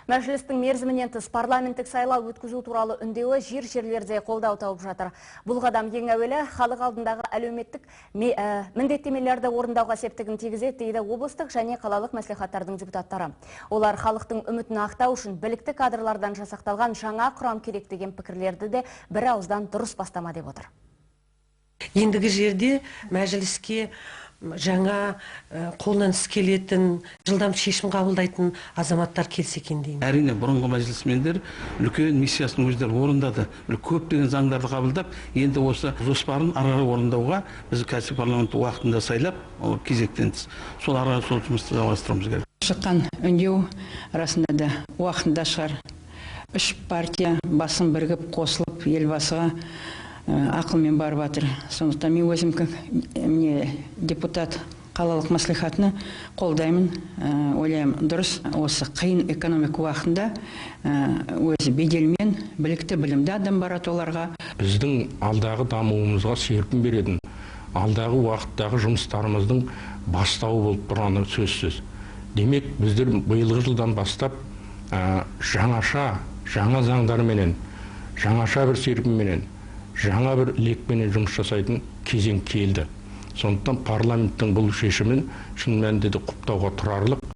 Мәжілістің мерзімінен тыс парламенттік сайлау өткізу туралы үндеуі жерлерде қолдау тауып жатыр. Бұл қадам ең әуелі халық алдындағы әлеуметтік міндеттемелерді орындауға септігін тигізеді дейді облыстық және қалалық мәслихаттардың депутаттары. Олар халықтың үмітін ақтау үшін білікті кадрлардан жасақталған жаңа құрам керек деген пікірлерді де бір ауыздан дұрыс бастама деп отыр. Ендігі жерде мәжіліске жаңа қолдан іс келетін, жылдам шешім қабылдайтын азаматтар келсе екен деймін. Әрине, бұрынғы мәжілісмендер үлкен миссиясын өздері орындады. Көптеген заңдарды қабылдап, енді осы жоспарын ары орындауға біз қазір парламент уақытында сайлап, кезектен тыс. Сол ары сол жұмысты жалғастыруымыз керек. Шыққан үндеу расында да уақытында шығар. Үш партия басын бірігіп қосылып елбасыға ақылмен барып жатыр. Сондықтан мен өзім депутат қалалық мәслихатыны қолдаймын, ойлаймын дұрыс. Осы қиын экономика уақытында өзі беделмен білікті білімді адам барады оларға. Біздің алдағы дамуымызға серпін беретін, алдағы уақыттағы жұмыстарымыздың бастауы болып тұрғаны сөзсіз. Демек, біздер биылғы жылдан бастап жаңа заңдарменен, жаңаша бір серпінменен, жаңа бір лекпенен жұмыс жасайтын кезең келді. Сондықтан парламенттің бұл шешімін шын мәнінде де құптауға тұрарлық.